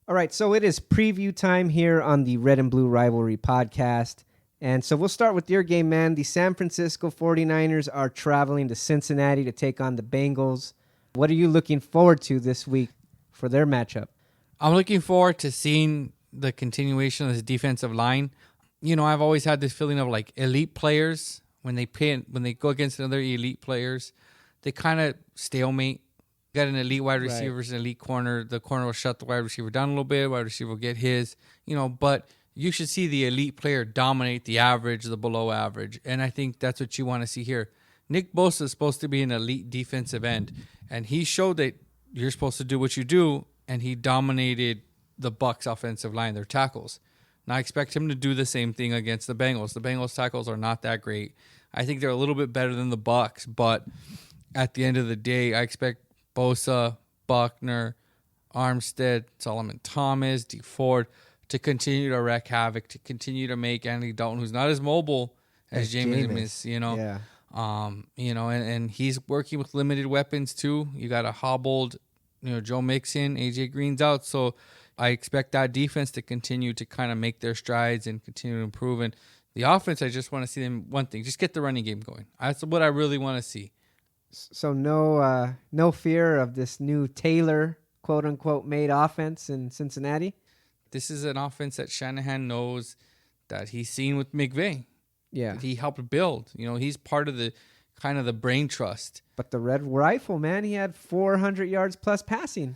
All right, so it is preview time here on the Red and Blue Rivalry Podcast. And so we'll start with your game, man. The San Francisco 49ers are traveling to Cincinnati to take on the Bengals. What are you looking forward to this week for their matchup? I'm looking forward to seeing the continuation of this defensive line. You know, I've always had this feeling of like elite players, when they go against another elite players, they kind of stalemate. Got an elite wide receiver, an elite corner. The corner will shut the wide receiver down a little bit. Wide receiver will get his, but you should see the elite player dominate the average, the below average. And I think that's what you want to see here. Nick Bosa is supposed to be an elite defensive end, and he showed that you're supposed to do what you do, and he dominated the Bucs offensive line, their tackles. Now I expect him to do the same thing against the Bengals. The Bengals tackles are not that great. I think they're a little bit better than the Bucs, but at the end of the day, I expect Bosa, Buckner, Armstead, Solomon Thomas, D. Ford to continue to wreak havoc, to continue to make Andy Dalton, who's not as mobile as Jameis, Yeah. And he's working with limited weapons too. You got a hobbled, Joe Mixon, AJ Green's out, so I expect that defense to continue to kind of make their strides and continue to improve. And the offense, I just want to see them one thing, just get the running game going. That's what I really want to see. So no fear of this new Taylor, quote unquote, made offense in Cincinnati? This is an offense that Shanahan knows that he's seen with McVay. Yeah. That he helped build. He's part of the kind of the brain trust. But the Red Rifle, man, he had 400 yards plus passing.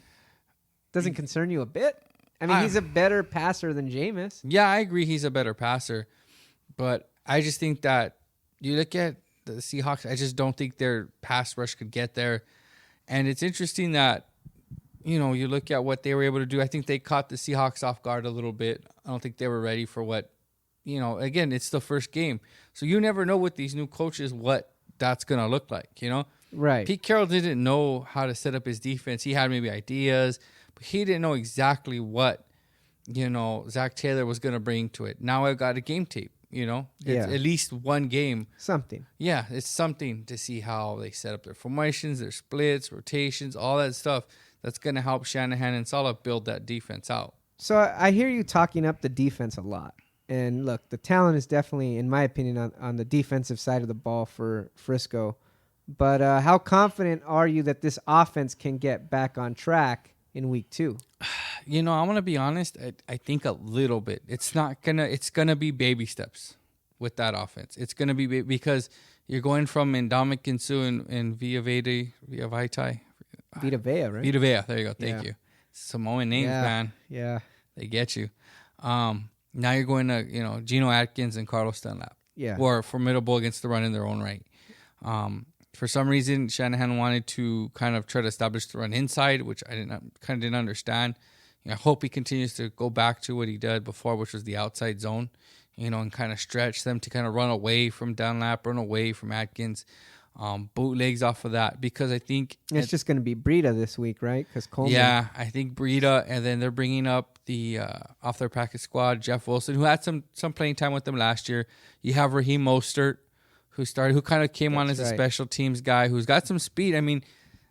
Doesn't concern you a bit? I mean, he's a better passer than Jameis. Yeah, I agree he's a better passer. But I just think that you look at the Seahawks, I just don't think their pass rush could get there. And it's interesting that, you look at what they were able to do. I think they caught the Seahawks off guard a little bit. I don't think they were ready for what, again, it's the first game. So you never know with these new coaches what that's going to look like, Right. Pete Carroll didn't know how to set up his defense. He had maybe ideas, but he didn't know exactly what, Zach Taylor was going to bring to it. Now I've got a game tape. It's at least one game. Something. Yeah, it's something to see how they set up their formations, their splits, rotations, all that stuff. That's going to help Shanahan and Saleh build that defense out. So I hear you talking up the defense a lot. And look, the talent is definitely, in my opinion, on the defensive side of the ball for Frisco. But how confident are you that this offense can get back on track in week 2? I'm going to be honest. I think a little bit. It's going to be baby steps with that offense. It's going to be because you're going from Ndamukong Suh and Vita Vea, right? Vita Vea, there you go. Thank you. Samoan names, man. Yeah. They get you. Now you're going to, Geno Atkins and Carlos Dunlap. Yeah. Who are formidable against the run in their own right. For some reason, Shanahan wanted to kind of try to establish the run inside, which I didn't understand. I hope he continues to go back to what he did before, which was the outside zone, and kind of stretch them to kind of run away from Dunlap, run away from Atkins, bootlegs off of that, because I think it's just going to be Breida this week, right? Because Coleman. Yeah, I think Breida, and then they're bringing up the off their practice squad, Jeff Wilson, who had some playing time with them last year. You have Raheem Mostert, who kind of came on as a special teams guy, who's got some speed. I mean,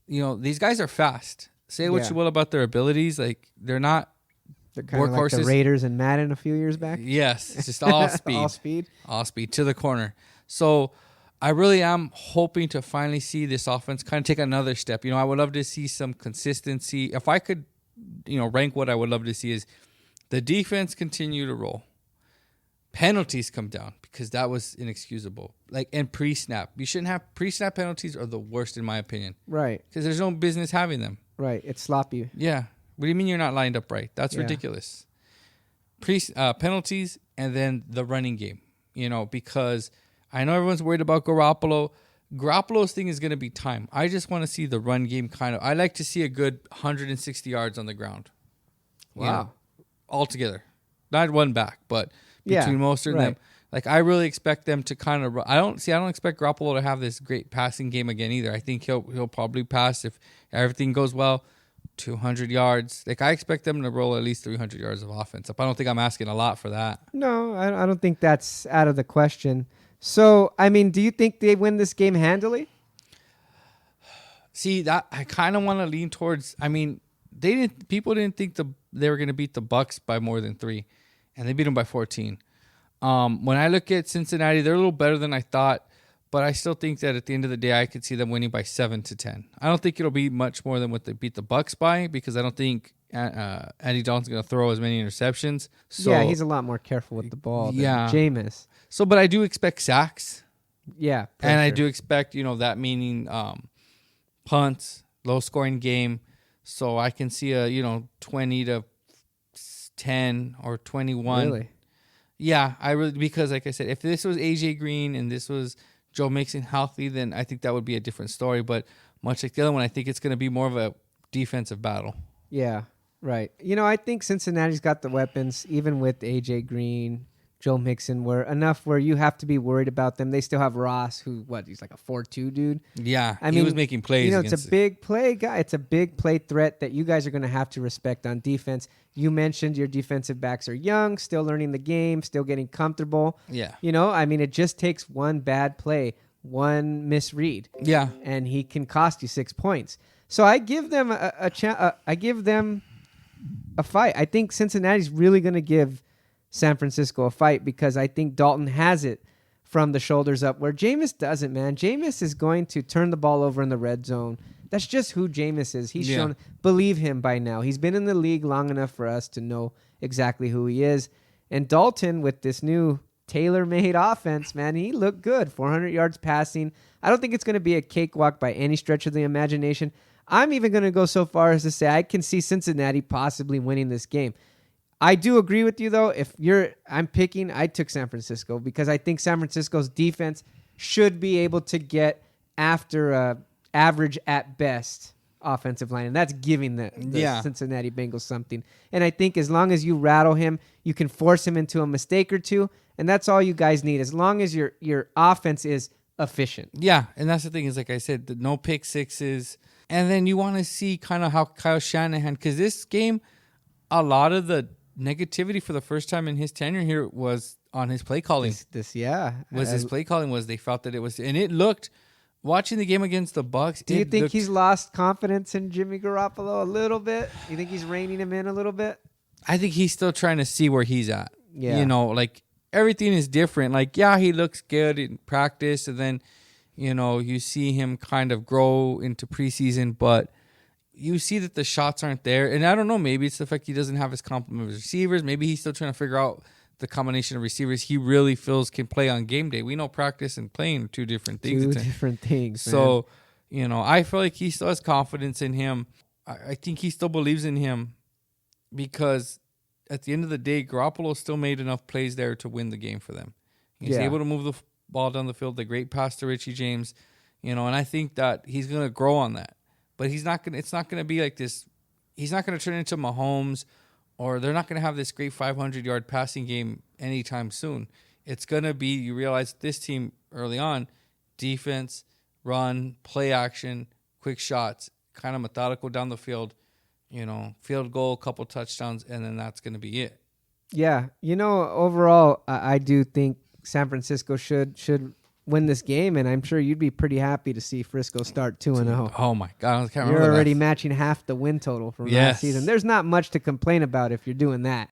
these guys are fast. Say what you will about their abilities, like they're not. They're kind of like the Raiders and Madden a few years back. Yes, it's just all speed. All speed to the corner. So I really am hoping to finally see this offense kind of take another step. I would love to see some consistency. If I could, rank what I would love to see is the defense continue to roll. Penalties come down because that was inexcusable. And pre-snap. You shouldn't have pre-snap penalties are the worst in my opinion. Right. Because there's no business having them. Right. It's sloppy. Yeah. What do you mean you're not lined up right? That's ridiculous. Penalties and then the running game, because I know everyone's worried about Garoppolo. Garoppolo's thing is going to be time. I just want to see the run game I like to see a good 160 yards on the ground. Wow. Altogether. Not one back, but between Mostert and them. I really expect them to kind of I don't expect Garoppolo to have this great passing game again either. I think he'll probably pass if everything goes well. 200 yards. I expect them to roll at least 300 yards of offense. I don't think I'm asking a lot for that. No, I don't think that's out of the question. So, I mean, do you think they win this game handily? See, that I kind of want to lean towards, People didn't think they were going to beat the Bucs by more than 3, and they beat them by 14. When I look at Cincinnati, they're a little better than I thought, but I still think that at the end of the day, I could see them winning by 7-10. I don't think it'll be much more than what they beat the Bucs by, because I don't think Andy Dalton's going to throw as many interceptions. So, yeah, he's a lot more careful with the ball than Jameis. So, but I do expect sacks. Yeah. And I do expect, that meaning punts, low-scoring game. So I can see a, 20-10 or 21. Really? Yeah, because like I said, if this was AJ Green and this was Joe Mixon healthy, then I think that would be a different story. But much like the other one, I think it's going to be more of a defensive battle. Yeah, right. I think Cincinnati's got the weapons, even with AJ Green, Joe Mixon, where you have to be worried about them. They still have Ross, he's like a 4-2 dude. Yeah, he was making plays. It's a big play guy. It's a big play threat that you guys are going to have to respect on defense. You mentioned your defensive backs are young, still learning the game, still getting comfortable. Yeah. It just takes one bad play, one misread. Yeah. And he can cost you 6 points. So I give them I give them a fight. I think Cincinnati's really going to give San Francisco a fight, because I think Dalton has it from the shoulders up, where Jameis doesn't, man. Jameis is going to turn the ball over in the red zone. That's just who Jameis is. He's shown, believe him by now. He's been in the league long enough for us to know exactly who he is. And Dalton, with this new tailor-made offense, man, he looked good. 400 yards passing. I don't think it's going to be a cakewalk by any stretch of the imagination. I'm even going to go so far as to say I can see Cincinnati possibly winning this game. I do agree with you, though. I took San Francisco, because I think San Francisco's defense should be able to get after average at best offensive line, and that's giving the Cincinnati Bengals something. And I think as long as you rattle him, you can force him into a mistake or two, and that's all you guys need, as long as your offense is efficient. Yeah, and that's the thing is, like I said, no pick sixes. And then you want to see kind of how Kyle Shanahan, because this game, a lot of the negativity for the first time in his tenure here was on his play calling. His play calling was they felt that it was, and it looked, watching the game against the Bucs. Do you think he's lost confidence in Jimmy Garoppolo a little bit? You think he's reining him in a little bit? I think he's still trying to see where he's at. Yeah. Everything is different. He looks good in practice, and then, you see him kind of grow into preseason, but you see that the shots aren't there. And I don't know, maybe it's the fact he doesn't have his complement of receivers. Maybe he's still trying to figure out the combination of receivers he really feels can play on game day. We know practice and playing are two different things. So, I feel like he still has confidence in him. I think he still believes in him, because at the end of the day, Garoppolo still made enough plays there to win the game for them. He's able to move the ball down the field, the great pass to Richie James, and I think that he's going to grow on that. But it's not going to be like this. He's not going to turn into Mahomes, or they're not going to have this great 500-yard passing game anytime soon. It's going to be, you realize this team early on, defense, run, play action, quick shots, kind of methodical down the field, field goal, couple touchdowns, and then that's going to be it. Yeah. Overall, I do think San Francisco should win this game, and I'm sure you'd be pretty happy to see Frisco start 2-0. Oh my God, I can't You're remember already matching half the win total from last season. There's not much to complain about if you're doing that.